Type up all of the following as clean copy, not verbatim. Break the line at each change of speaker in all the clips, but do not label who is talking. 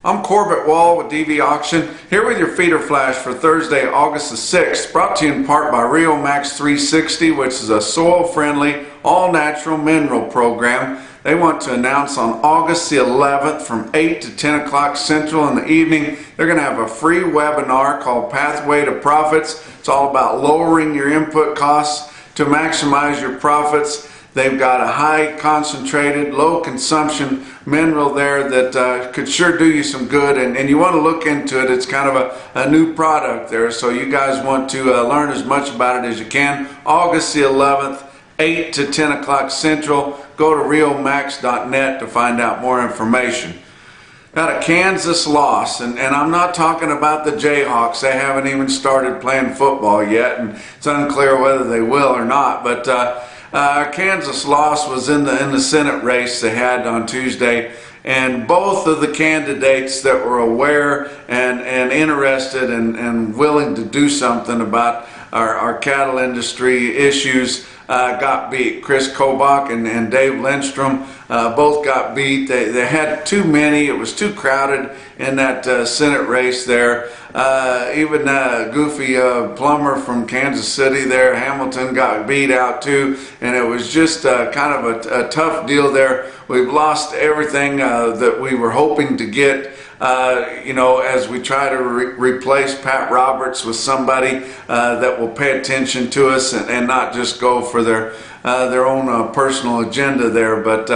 I'm Corbett Wall with DV Auction, here with your feeder flash for Thursday, August the 6th, brought to you in part by Rio Max 360, which is a soil-friendly, all-natural mineral program. They want to announce on August the 11th from 8 to 10 o'clock Central in the evening, they're going to have a free webinar called Pathway to Profits. It's all about lowering your input costs to maximize your profits. They've got a high concentrated, low consumption mineral there that could sure do you some good, and you want to look into it. It's kind of a new product there, so you guys want to learn as much about it as you can. August the 11th, 8 to 10 o'clock Central. Go to realmax.net to find out more information. Got a Kansas loss, and I'm not talking about the Jayhawks. They haven't even started playing football yet, and it's unclear whether they will or not, but Kansas loss was in the Senate race they had on Tuesday, and both of the candidates that were aware and interested and willing to do something about our cattle industry issues got beat. Chris Kobach and Dave Lindstrom both got beat. They had too many. It was too crowded in that Senate race there. Even Goofy Plummer from Kansas City there, Hamilton, got beat out too, and it was just kind of a tough deal there. We've lost everything that we were hoping to get. As we try to replace Pat Roberts with somebody that will pay attention to us and not just go for their own personal agenda there, but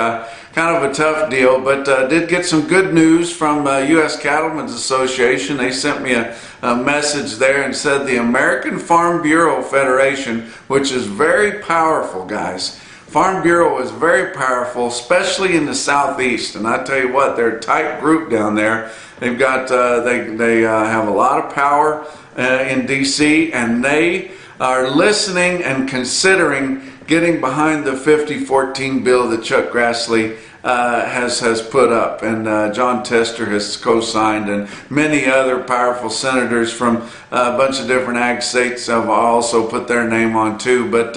kind of a tough deal. But did get some good news from U.S. Cattlemen's Association. They sent me a message there and said the American Farm Bureau Federation, which is very powerful, guys. Farm Bureau is very powerful, especially in the Southeast, and I tell you what, they're a tight group down there. They've got they have a lot of power in D.C., and they are listening and considering getting behind the 5014 bill that Chuck Grassley has put up, and John Tester has co-signed, and many other powerful senators from a bunch of different ag states have also put their name on too. But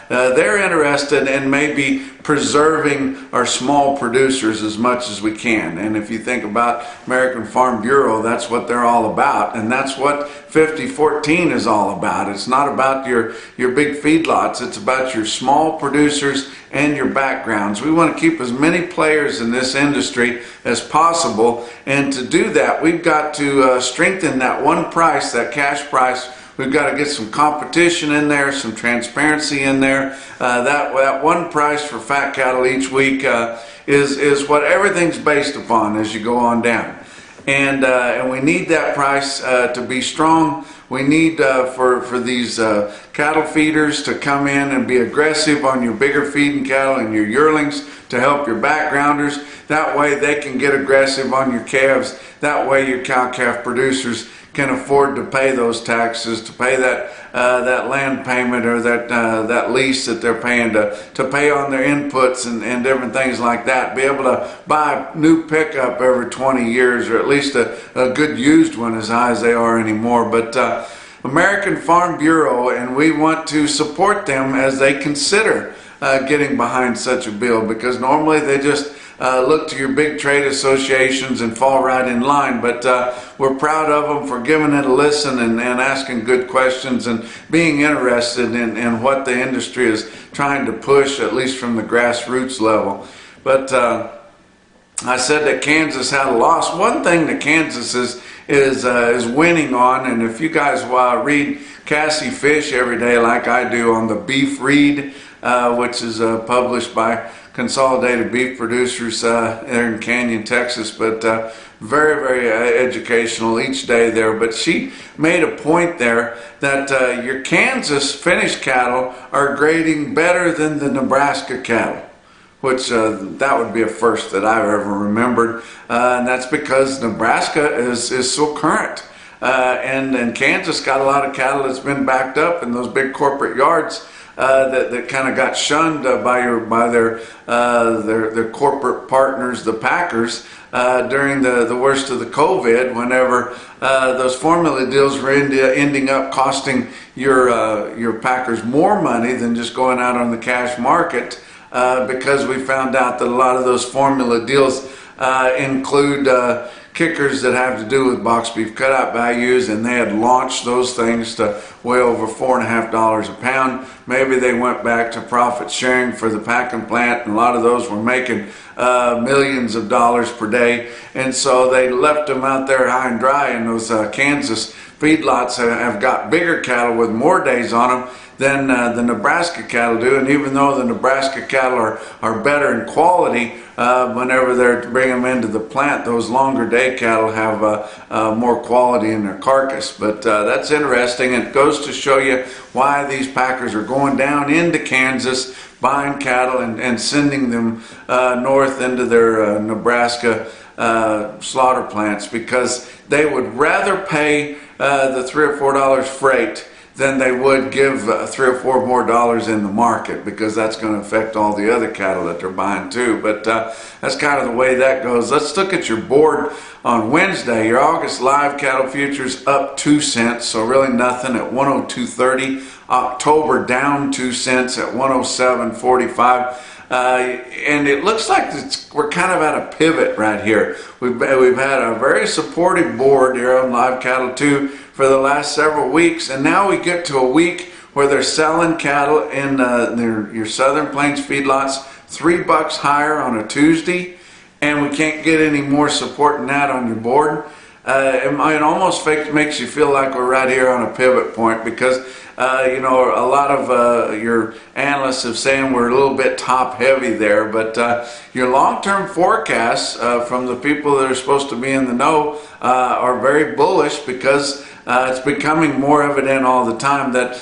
they're interested in maybe preserving our small producers as much as we can. And if you think about American Farm Bureau, that's what they're all about, and that's what 5014 is all about. It's not about your big feedlots. It's about your small producers and your backgrounds. We want to keep as many players in this industry as possible, and to do that, we've got to strengthen that one price, that cash price. We've got to get some competition in there, some transparency in there. That one price for fat cattle each week is what everything's based upon as you go on down. And we need that price to be strong. We need for these cattle feeders to come in and be aggressive on your bigger feeding cattle and your yearlings to help your backgrounders. That way they can get aggressive on your calves. That way your cow-calf producers can afford to pay those taxes, to pay that land payment or that lease that they're paying, to pay on their inputs and different things like that. Be able to buy a new pickup every 20 years, or at least a good used one, as high as they are anymore. But American Farm Bureau, and we want to support them as they consider getting behind such a bill, because normally they just look to your big trade associations and fall right in line. But we're proud of them for giving it a listen and asking good questions and being interested in what the industry is trying to push, at least from the grassroots level. But I said that Kansas had a loss. One thing that Kansas is winning on, and if you guys read Cassie Fish every day like I do on the Beef Read, which is published by Consolidated Beef Producers there in Canyon, Texas, but very, very educational each day there. But she made a point there that your Kansas finished cattle are grading better than the Nebraska cattle, which that would be a first that I've ever remembered, and that's because Nebraska is so current, and Kansas got a lot of cattle that's been backed up in those big corporate yards that kind of got shunned by their corporate partners, the Packers, during the worst of the COVID, whenever those formula deals were ending up costing your Packers more money than just going out on the cash market, because we found out that a lot of those formula deals include kickers that have to do with box beef cutout values, and they had launched those things to way over $4.50 a pound. Maybe they went back to profit sharing for the packing plant, and a lot of those were making millions of dollars per day, and so they left them out there high and dry. And those Kansas feedlots have got bigger cattle with more days on them than the Nebraska cattle do. And even though the Nebraska cattle are better in quality, whenever they're bringing them into the plant, those longer day cattle have more quality in their carcass. But that's interesting, and it goes to show you why these packers are going down into Kansas, buying cattle and sending them north into their Nebraska slaughter plants, because they would rather pay the $3 or $4 freight than they would give $3 or $4 more in the market, because that's going to affect all the other cattle that they're buying too. But that's kind of the way that goes. Let's look at your board on Wednesday. Your August live cattle futures up 2 cents, so really nothing at 102.30. October down 2 cents at 107.45. And it looks like we're kind of at a pivot right here. We've had a very supportive board here on Live Cattle 2 for the last several weeks, and now we get to a week where they're selling cattle in your Southern Plains feedlots $3 higher on a Tuesday, and we can't get any more support than that on your board. It almost makes you feel like we're right here on a pivot point, because you know, a lot of your analysts have saying we're a little bit top heavy there, but your long-term forecasts from the people that are supposed to be in the know are very bullish, because it's becoming more evident all the time that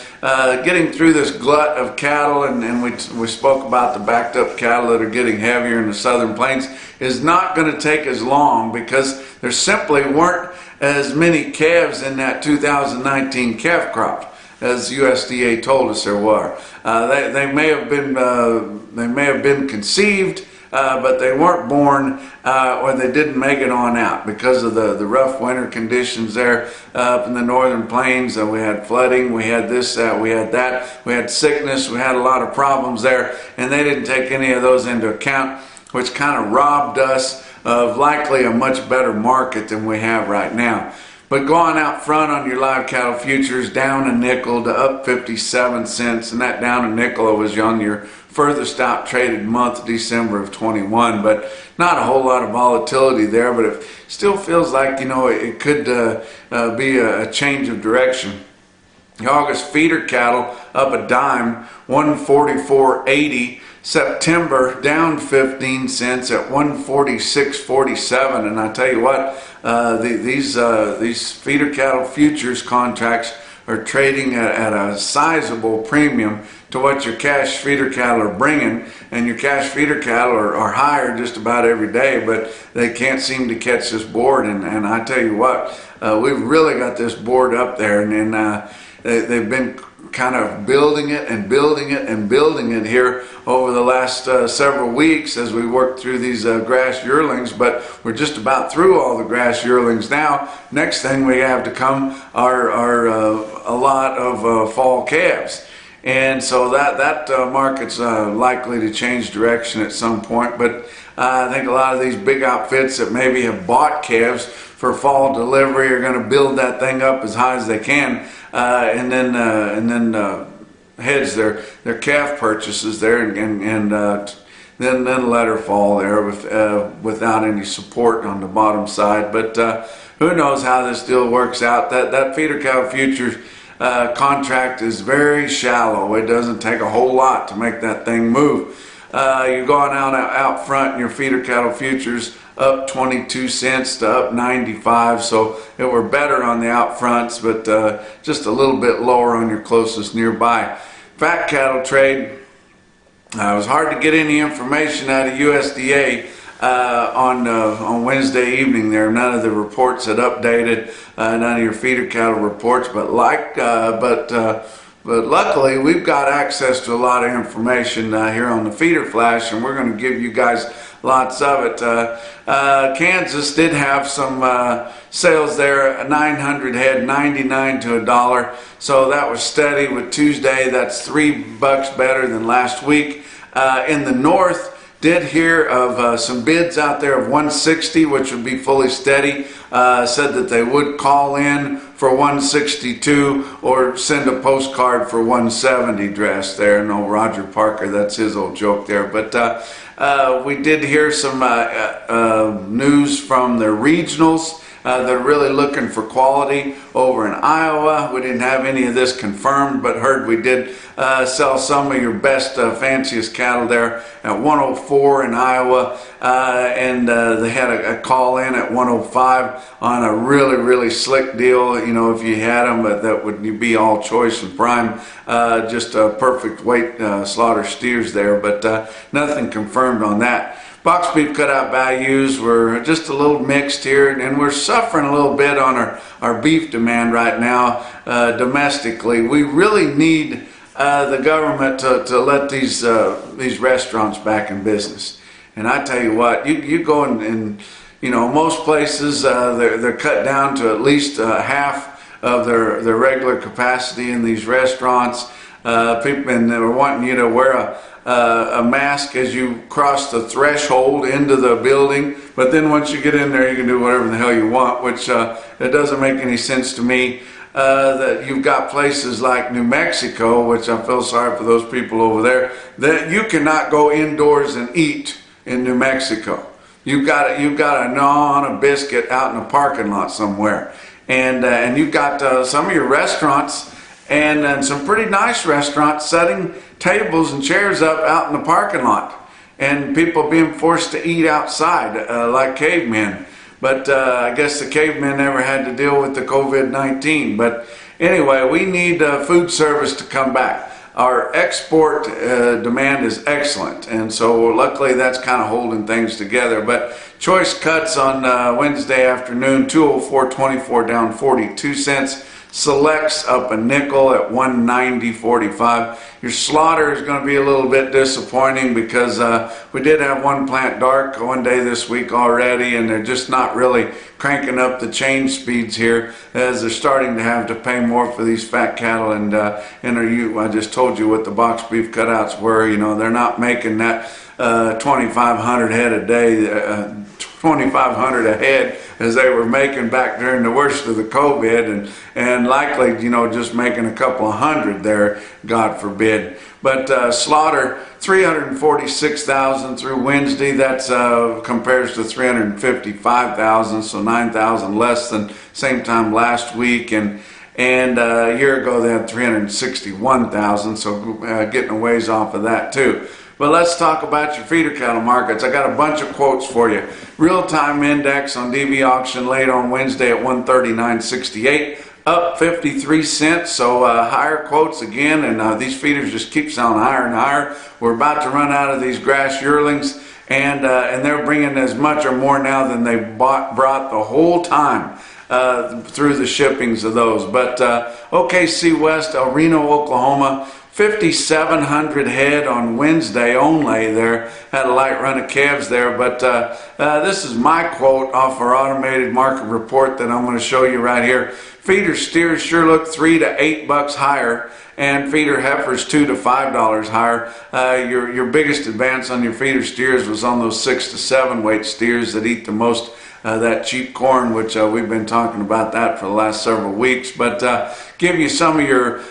getting through this glut of cattle, and we spoke about the backed up cattle that are getting heavier in the Southern Plains, is not going to take as long, because there simply weren't as many calves in that 2019 calf crop as USDA told us there were. They may have been conceived, but they weren't born, or they didn't make it on out because of the rough winter conditions there up in the Northern Plains. We had flooding, we had this, we had that, we had sickness, we had a lot of problems there, and they didn't take any of those into account, which kind of robbed us of likely a much better market than we have right now. But going out front on your live cattle futures, down a nickel to up 57 cents, and that down a nickel was on your furthest out traded month, December of 21. But not a whole lot of volatility there, but it still feels like, you know, it could be a change of direction. The August feeder cattle up a dime, 144.80. September down 15 cents at 146.47, and I tell you what, these feeder cattle futures contracts are trading at a sizable premium to what your cash feeder cattle are bringing, and your cash feeder cattle are higher just about every day, but they can't seem to catch this board. And I tell you what, we've really got this board up there, and they've been kind of building it and building it and building it here over the last several weeks as we work through these grass yearlings. But we're just about through all the grass yearlings now. Next thing we have to come are a lot of fall calves, and so that market's likely to change direction at some point. But I think a lot of these big outfits that maybe have bought calves for fall delivery are going to build that thing up as high as they can, and then hedge their calf purchases there, and then let her fall there without any support on the bottom side. But who knows how this deal works out? That feeder cow futures contract is very shallow. It doesn't take a whole lot to make that thing move. You're going out front in your feeder cattle futures up 22 cents to up 95, so it were better on the out fronts, but just a little bit lower on your closest nearby. Fat cattle trade, it was hard to get any information out of USDA on Wednesday evening there. None of the reports had updated, none of your feeder cattle reports, but luckily we've got access to a lot of information here on the Feeder Flash, and we're going to give you guys lots of it. Kansas did have some sales there, 900 head, 99 to $1, so that was steady with Tuesday. That's $3 better than last week. In the north, Did hear of some bids out there of 160, which would be fully steady. Said that they would call in for 162 or send a postcard for 170 dress there. No, Roger Parker, that's his old joke there. But we did hear some news from the regionals. They're really looking for quality over in Iowa. We didn't have any of this confirmed, but heard we did sell some of your best, fanciest cattle there at 104 in Iowa. And they had a call in at 105 on a really, really slick deal. You know, if you had them, that would be all choice and prime. Just a perfect weight slaughter steers there, but nothing confirmed on that. Box beef cutout values were just a little mixed here, and we're suffering a little bit on our beef demand right now domestically. We really need the government to let these restaurants back in business. And I tell you what, you go in you know, most places they're cut down to at least half of their regular capacity in these restaurants. People, and they're wanting you to wear a mask as you cross the threshold into the building, but then once you get in there you can do whatever the hell you want, which it doesn't make any sense to me. That you've got places like New Mexico, which I feel sorry for those people over there, that you cannot go indoors and eat in New Mexico. You've got to gnaw on a biscuit out in a parking lot somewhere, and you've got some of your restaurants and some pretty nice restaurants setting tables and chairs up out in the parking lot, and people being forced to eat outside like cavemen. But I guess the cavemen never had to deal with the COVID-19. But anyway, we need food service to come back. Our export demand is excellent, and so luckily that's kind of holding things together. But choice cuts on Wednesday afternoon, 204.24 down 42 cents. Selects up a nickel at 190.45. Your slaughter is going to be a little bit disappointing because we did have one plant dark one day this week already, and they're just not really cranking up the change speeds here as they're starting to have to pay more for these fat cattle. And I just told you what the box beef cutouts were. You know, they're not making that 2,500 head a day, 2,500 a head as they were making back during the worst of the COVID, and likely, you know, just making a couple of hundred there, God forbid. But slaughter 346,000 through Wednesday. That's compares to 355,000, so 9,000 less than same time last week, and a year ago they had 361,000, so getting a ways off of that too. But let's talk about your feeder cattle markets. I got a bunch of quotes for you. Real-time index on DV auction late on Wednesday at 139.68, up 53 cents. So higher quotes again, and these feeders just keep selling higher and higher. We're about to run out of these grass yearlings, and they're bringing as much or more now than they brought the whole time through the shippings of those. But OKC West, El Reno, Oklahoma, 5,700 head on Wednesday only there. Had a light run of calves there, but this is my quote off our automated market report that I'm going to show you right here. Feeder steers sure look $3 to $8 higher, and feeder heifers $2 to $5 higher. Your biggest advance on your feeder steers was on those 6 to 7 weight steers that eat the most that cheap corn, which we've been talking about that for the last several weeks. But give you some of your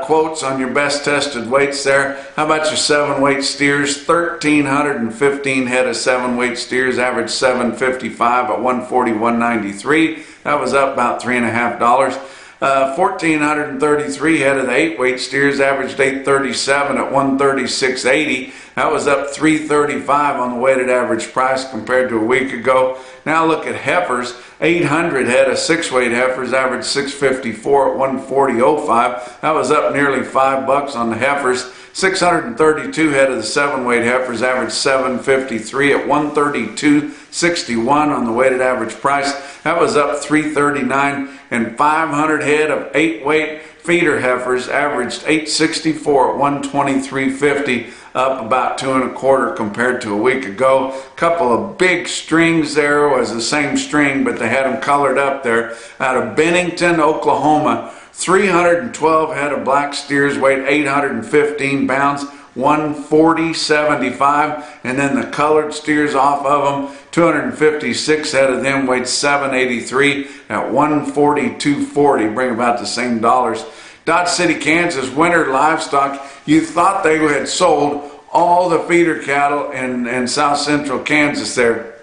quotes on your best tested weights there. How about your 7 weight steers? 1,315 head of 7 weight steers, average 755 at 140.193. That was up about $3.50. 1,433 head of the 8 weight steers, averaged 837 at 136.80. That was up $3.35 on the weighted average price compared to a week ago. Now look at heifers. 800 head of 6 weight heifers, averaged 654 at 140.05. That was up nearly $5 on the heifers. 632 head of the 7 weight heifers, averaged 753 at 132.61 on the weighted average price. That was up $3.39. And 500 head of 8 weight feeder heifers, averaged 864 at 123.50, up about 2 1/4 compared to a week ago. Couple of big strings there, was the same string, but they had them colored up there. Out of Bennington, Oklahoma, 312 head of black steers, weighed 815 pounds, 140.75, and then the colored steers off of them, 256 head of them weighed 783 at 142.40, bring about the same dollars. Dodge City, Kansas, winter livestock. You thought they had sold all the feeder cattle in south central Kansas there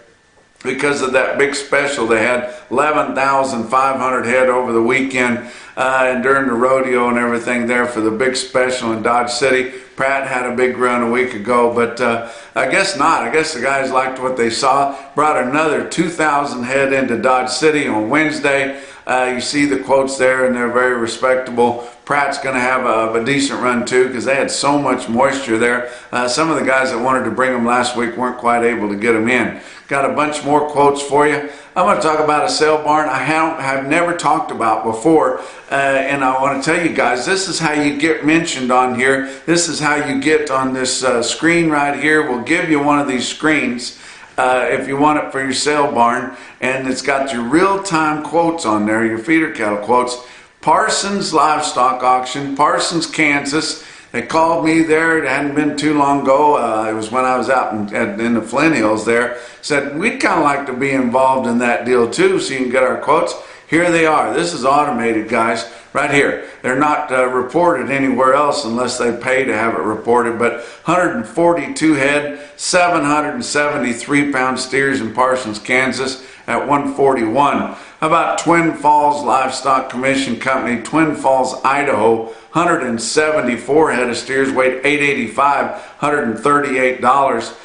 because of that big special. They had 11,500 head over the weekend and during the rodeo and everything there for the big special in Dodge City. Pratt had a big run a week ago, but I guess not. I guess the guys liked what they saw. Brought another 2,000 head into Dodge City on Wednesday. You see the quotes there, and they're very respectable. Pratt's going to have a decent run too because they had so much moisture there. Some of the guys that wanted to bring them last week weren't quite able to get them in. Got a bunch more quotes for you. I'm going to talk about a sale barn I have never talked about before, and I want to tell you guys, this is how you get mentioned on here. This is how you get on this screen right here. We'll give you one of these screens if you want it for your sale barn, and it's got your real-time quotes on there, your feeder cattle quotes. Parsons Livestock Auction, Parsons, Kansas. They called me there. It hadn't been too long ago. It was when I was out in the Flint Hills there. Said, we'd kind of like to be involved in that deal too so you can get our quotes. Here they are. This is automated, guys, right here. They're not reported anywhere else unless they pay to have it reported, but 142 head, 773 pound steers in Parsons, Kansas at 141. How about Twin Falls Livestock Commission Company, Twin Falls, Idaho, 174 head of steers, weighed 885, $138.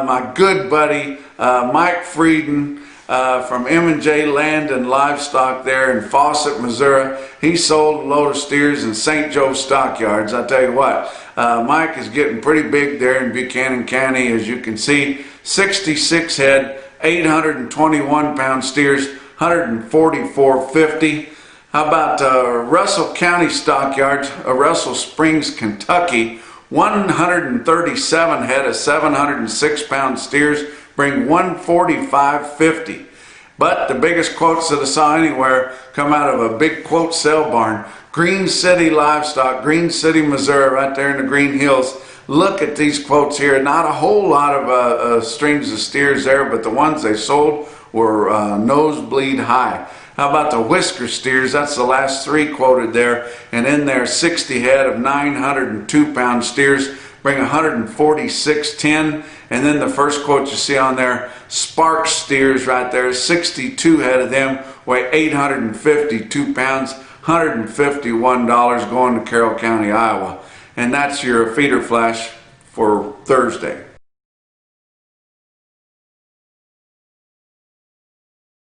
My good buddy Mike Frieden from M&J Land and Livestock there in Fawcett, Missouri. He sold a load of steers in St. Joe Stockyards. I tell you what, Mike is getting pretty big there in Buchanan County, as you can see. 66 head, 821 pound steers, $144.50. How about Russell County Stockyards, Russell Springs, Kentucky, 137 head of 706 pound steers, bring $145.50. But the biggest quotes that I saw anywhere come out of a big quote sale barn. Green City Livestock, Green City, Missouri, right there in the Green Hills. Look at these quotes here. Not a whole lot of strings of steers there, but the ones they sold were nosebleed high. How about the Whisker steers? That's the last three quoted there. And in there, 60 head of 902 pound steers bring $146.10. And then the first quote you see on there, Spark steers right there, 62 head of them, weigh 852 pounds, $151 going to Carroll County, Iowa. And that's your feeder flash for Thursday.